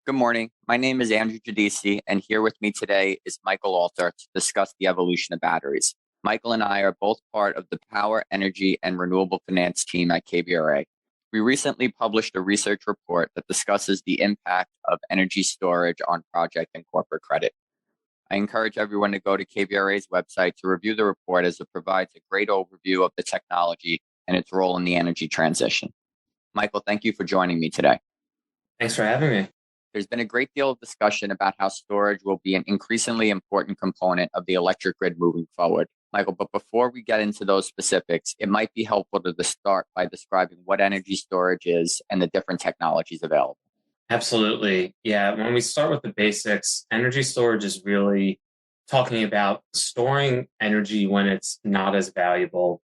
Good morning. My name is Andrew Giudici, and here with me today is Michael Alter to discuss the evolution of batteries. Michael and I are both part of the Power, Energy, and Renewable Finance team at KBRA. We recently published a research report that discusses the impact of energy storage on project and corporate credit. I encourage everyone to go to KBRA's website to review the report as it provides a great overview of the technology and its role in the energy transition. Michael, thank you for joining me today. Thanks for having me. There's been a great deal of discussion about how storage will be an increasingly important component of the electric grid moving forward. Michael, but before we get into those specifics, it might be helpful to start by describing what energy storage is and the different technologies available. Absolutely. Yeah. When we start with the basics, energy storage is really talking about storing energy when it's not as valuable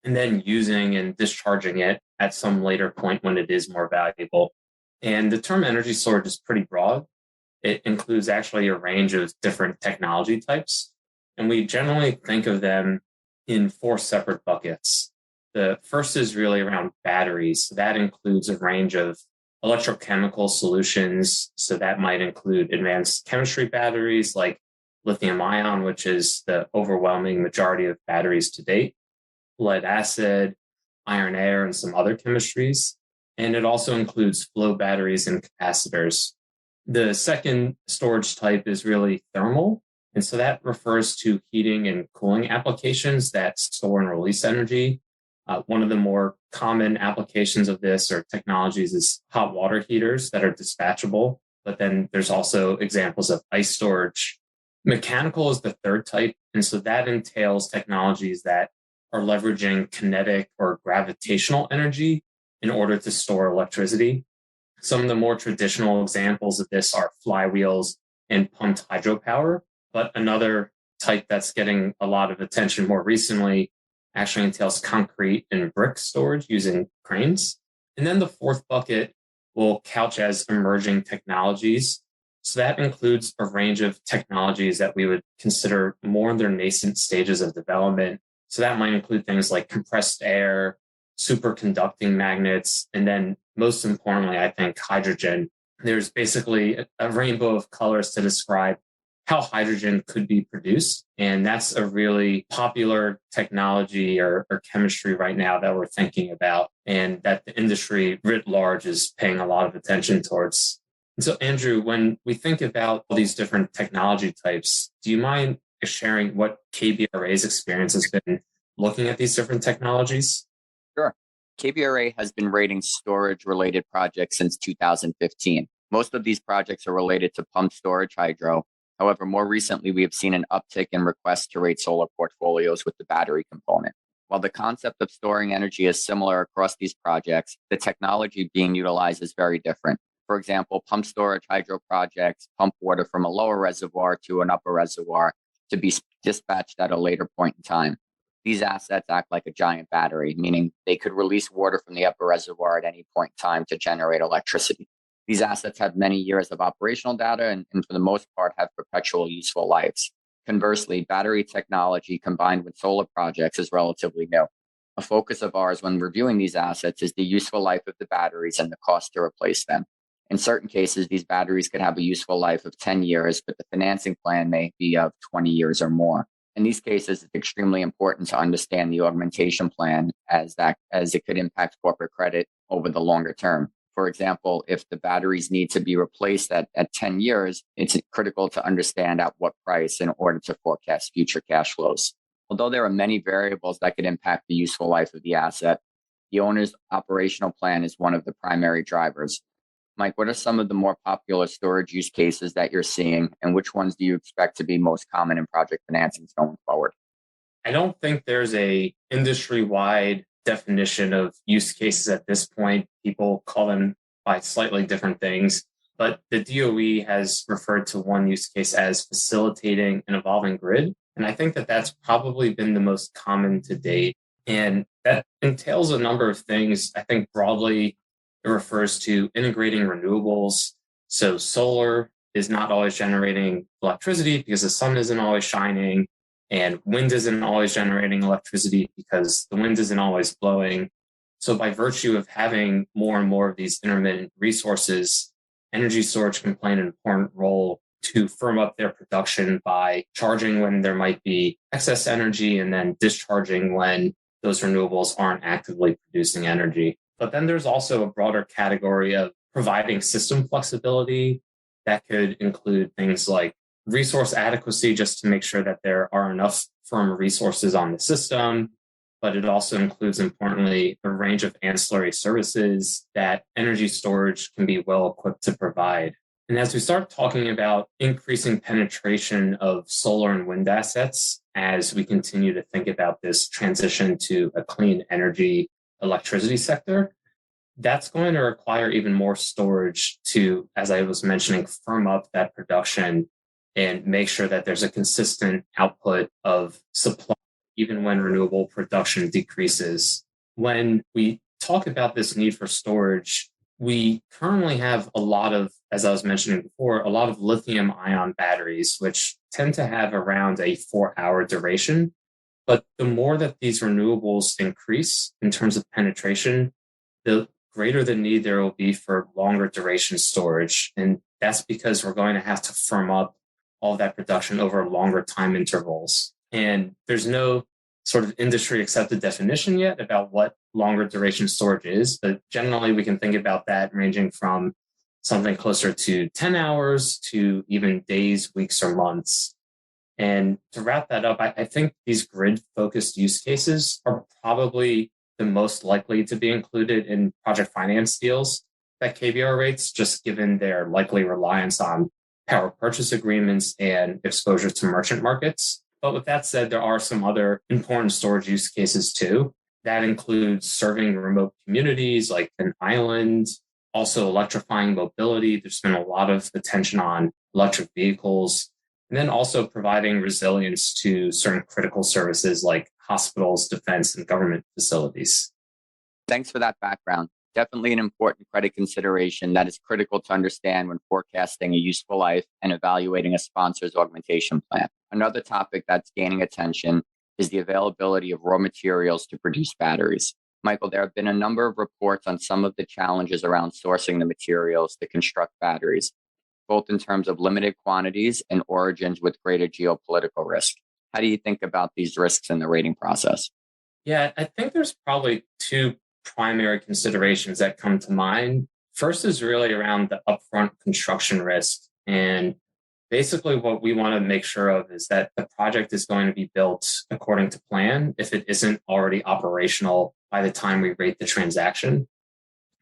and then using and discharging it at some later point when it is more valuable. And the term energy storage is pretty broad. It includes actually a range of different technology types. And we generally think of them in four separate buckets. The first is really around batteries. So that includes a range of electrochemical solutions. So that might include advanced chemistry batteries like lithium ion, which is the overwhelming majority of batteries to date, lead acid, iron air, and some other chemistries. And it also includes flow batteries and capacitors. The second storage type is really thermal. And so that refers to heating and cooling applications that store and release energy. One of the more common applications of this or technologies is hot water heaters that are dispatchable. But then there's also examples of ice storage. Mechanical is the third type. And so that entails technologies that are leveraging kinetic or gravitational energy in order to store electricity. Some of the more traditional examples of this are flywheels and pumped hydropower, but another type that's getting a lot of attention more recently actually entails concrete and brick storage using cranes. And then the fourth bucket will couch as emerging technologies. So that includes a range of technologies that we would consider more in their nascent stages of development. So that might include things like compressed air, superconducting magnets, and then most importantly, I think hydrogen. There's basically a rainbow of colors to describe how hydrogen could be produced. And that's a really popular technology or chemistry right now that we're thinking about and that the industry writ large is paying a lot of attention towards. And so, Andrew, when we think about all these different technology types, do you mind sharing what KBRA's experience has been looking at these different technologies? Sure. KBRA has been rating storage-related projects since 2015. Most of these projects are related to pumped storage hydro. However, more recently, we have seen an uptick in requests to rate solar portfolios with the battery component. While the concept of storing energy is similar across these projects, the technology being utilized is very different. For example, pumped storage hydro projects pump water from a lower reservoir to an upper reservoir to be dispatched at a later point in time. These assets act like a giant battery, meaning they could release water from the upper reservoir at any point in time to generate electricity. These assets have many years of operational data and for the most part have perpetual useful lives. Conversely, battery technology combined with solar projects is relatively new. A focus of ours when reviewing these assets is the useful life of the batteries and the cost to replace them. In certain cases, these batteries could have a useful life of 10 years, but the financing plan may be of 20 years or more. In these cases, it's extremely important to understand the augmentation plan as it could impact corporate credit over the longer term. For example, if the batteries need to be replaced at 10 years, it's critical to understand at what price in order to forecast future cash flows. Although there are many variables that could impact the useful life of the asset, the owner's operational plan is one of the primary drivers. Mike, what are some of the more popular storage use cases that you're seeing, and which ones do you expect to be most common in project financings going forward? I don't think there's a industry-wide definition of use cases at this point. People call them by slightly different things, but the DOE has referred to one use case as facilitating an evolving grid. And I think that that's probably been the most common to date. And that entails a number of things. I think broadly, it refers to integrating renewables. So solar is not always generating electricity because the sun isn't always shining, and wind isn't always generating electricity because the wind isn't always blowing. So by virtue of having more and more of these intermittent resources, energy storage can play an important role to firm up their production by charging when there might be excess energy and then discharging when those renewables aren't actively producing energy. But then there's also a broader category of providing system flexibility that could include things like resource adequacy, just to make sure that there are enough firm resources on the system. But it also includes, importantly, a range of ancillary services that energy storage can be well equipped to provide. And as we start talking about increasing penetration of solar and wind assets, as we continue to think about this transition to a clean energy electricity sector, that's going to require even more storage to, as I was mentioning, firm up that production and make sure that there's a consistent output of supply, even when renewable production decreases. When we talk about this need for storage, we currently have a lot of, as I was mentioning before, a lot of lithium ion batteries, which tend to have around a 4-hour duration. But the more that these renewables increase in terms of penetration, the greater the need there will be for longer duration storage. And that's because we're going to have to firm up all that production over longer time intervals. And there's no sort of industry accepted definition yet about what longer duration storage is, but generally we can think about that ranging from something closer to 10 hours to even days, weeks, or months. And to wrap that up, I think these grid-focused use cases are probably the most likely to be included in project finance deals that KBR rates, just given their likely reliance on power purchase agreements and exposure to merchant markets. But with that said, there are some other important storage use cases too. That includes serving remote communities like an island, also electrifying mobility. There's been a lot of attention on electric vehicles, and then also providing resilience to certain critical services like hospitals, defense, and government facilities. Thanks for that background. Definitely an important credit consideration that is critical to understand when forecasting a useful life and evaluating a sponsor's augmentation plan. Another topic that's gaining attention is the availability of raw materials to produce batteries. Michael, there have been a number of reports on some of the challenges around sourcing the materials to construct batteries, both in terms of limited quantities and origins with greater geopolitical risk. How do you think about these risks in the rating process? Yeah, I think there's probably two primary considerations that come to mind. First is really around the upfront construction risk. And basically what we want to make sure of is that the project is going to be built according to plan if it isn't already operational by the time we rate the transaction.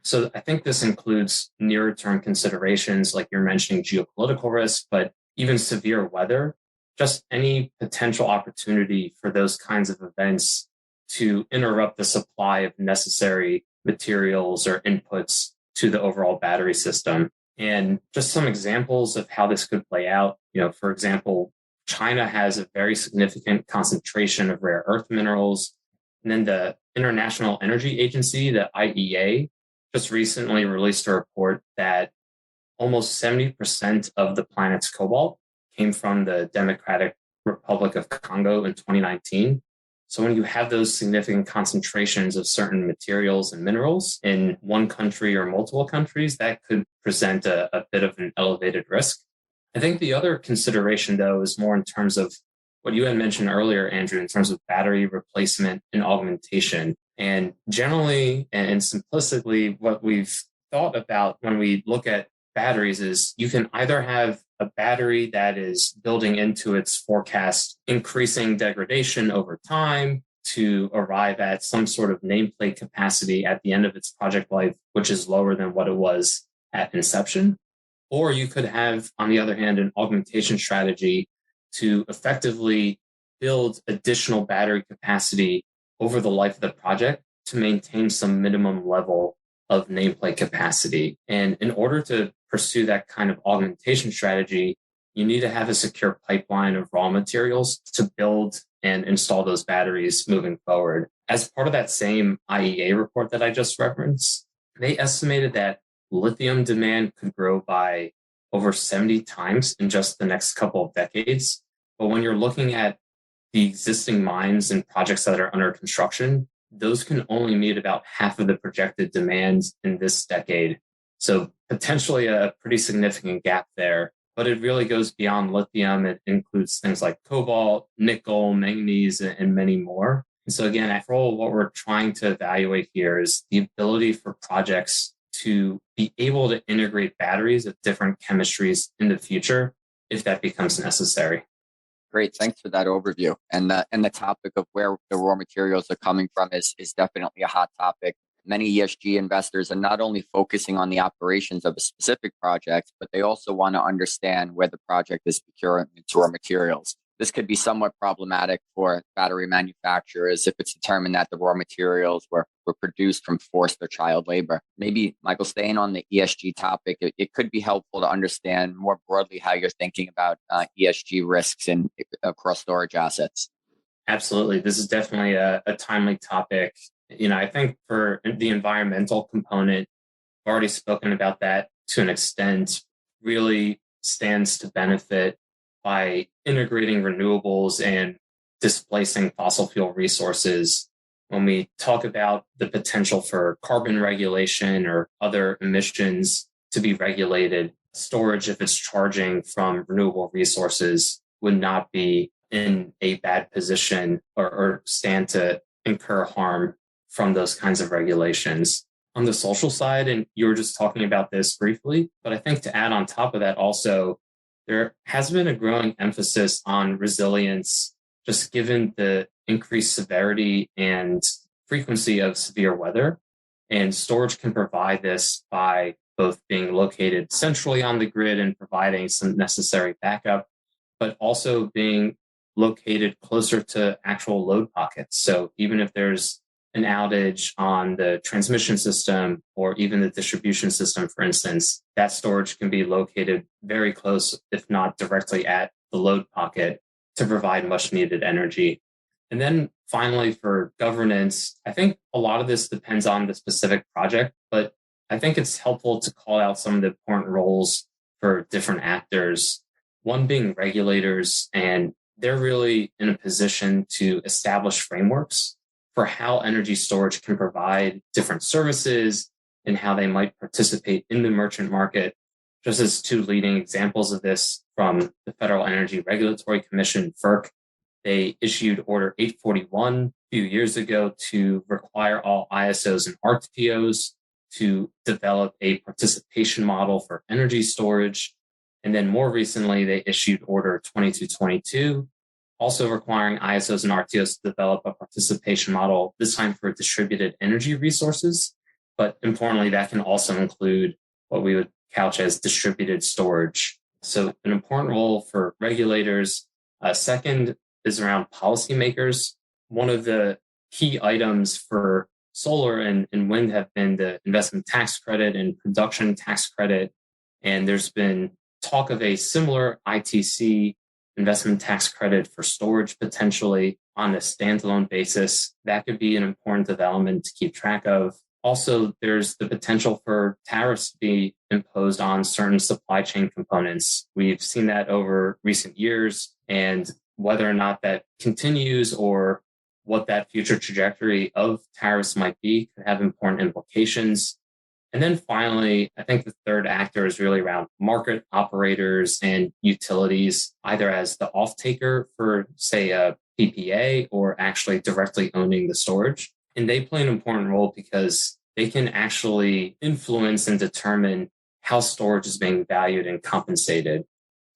So I think this includes nearer term considerations like you're mentioning geopolitical risk, but even severe weather, just any potential opportunity for those kinds of events to interrupt the supply of necessary materials or inputs to the overall battery system. And just some examples of how this could play out. For example, China has a very significant concentration of rare earth minerals. And then the International Energy Agency, the IEA, just recently released a report that almost 70% of the planet's cobalt came from the Democratic Republic of Congo in 2019. So when you have those significant concentrations of certain materials and minerals in one country or multiple countries, that could present a bit of an elevated risk. I think the other consideration, though, is more in terms of what you had mentioned earlier, Andrew, in terms of battery replacement and augmentation. And generally and simplistically, what we've thought about when we look at batteries is you can either have a battery that is building into its forecast increasing degradation over time to arrive at some sort of nameplate capacity at the end of its project life, which is lower than what it was at inception. Or you could have, on the other hand, an augmentation strategy to effectively build additional battery capacity over the life of the project to maintain some minimum level of nameplate capacity. And in order to pursue that kind of augmentation strategy, you need to have a secure pipeline of raw materials to build and install those batteries moving forward. As part of that same IEA report that I just referenced, they estimated that lithium demand could grow by over 70 times in just the next couple of decades. But when you're looking at the existing mines and projects that are under construction, those can only meet about half of the projected demand in this decade. So potentially a pretty significant gap there. But it really goes beyond lithium. It includes things like cobalt, nickel, manganese, and many more. And so again, after all, what we're trying to evaluate here is the ability for projects to be able to integrate batteries of different chemistries in the future if that becomes necessary. Great, thanks for that overview. And the topic of where the raw materials are coming from is definitely a hot topic. Many ESG investors are not only focusing on the operations of a specific project, but they also want to understand where the project is procuring its raw materials. This could be somewhat problematic for battery manufacturers if it's determined that the raw materials were produced from forced or child labor. Maybe, Michael, staying on the ESG topic, it could be helpful to understand more broadly how you're thinking about ESG risks across storage assets. Absolutely. This is definitely a timely topic. I think for the environmental component, I've already spoken about that to an extent, really stands to benefit by integrating renewables and displacing fossil fuel resources. When we talk about the potential for carbon regulation or other emissions to be regulated, storage, if it's charging from renewable resources, would not be in a bad position or stand to incur harm from those kinds of regulations. On the social side, and you were just talking about this briefly, but I think to add on top of that also, there has been a growing emphasis on resilience, just given the increased severity and frequency of severe weather. And storage can provide this by both being located centrally on the grid and providing some necessary backup, but also being located closer to actual load pockets. So even if there's an outage on the transmission system or even the distribution system, for instance, that storage can be located very close, if not directly at the load pocket, to provide much needed energy. And then finally, for governance, I think a lot of this depends on the specific project, but I think it's helpful to call out some of the important roles for different actors, one being regulators, and they're really in a position to establish frameworks for how energy storage can provide different services and how they might participate in the merchant market. Just as two leading examples of this from the Federal Energy Regulatory Commission, FERC, they issued Order 841 a few years ago to require all ISOs and RTOs to develop a participation model for energy storage. And then more recently, they issued Order 2222, also requiring ISOs and RTOs to develop a participation model, this time for distributed energy resources. But importantly, that can also include what we would couch as distributed storage. So an important role for regulators. Second is around policymakers. One of the key items for solar and wind have been the investment tax credit and production tax credit. And there's been talk of a similar ITC investment tax credit for storage potentially on a standalone basis. That could be an important development to keep track of. Also, there's the potential for tariffs to be imposed on certain supply chain components. We've seen that over recent years, and whether or not that continues or what that future trajectory of tariffs might be could have important implications. And then finally, I think the third actor is really around market operators and utilities, either as the off-taker for, say, a PPA or actually directly owning the storage. And they play an important role because they can actually influence and determine how storage is being valued and compensated.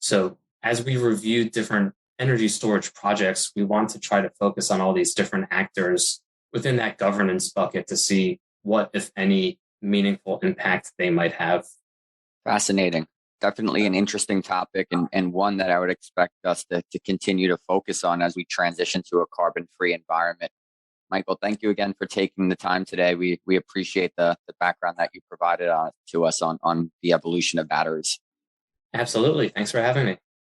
So as we review different energy storage projects, we want to try to focus on all these different actors within that governance bucket to see what, if any, meaningful impact they might have. Fascinating. Definitely an interesting topic and one that I would expect us to continue to focus on as we transition to a carbon-free environment. Michael, thank you again for taking the time today. We appreciate the background that you provided to us on the evolution of batteries. Absolutely. Thanks for having me.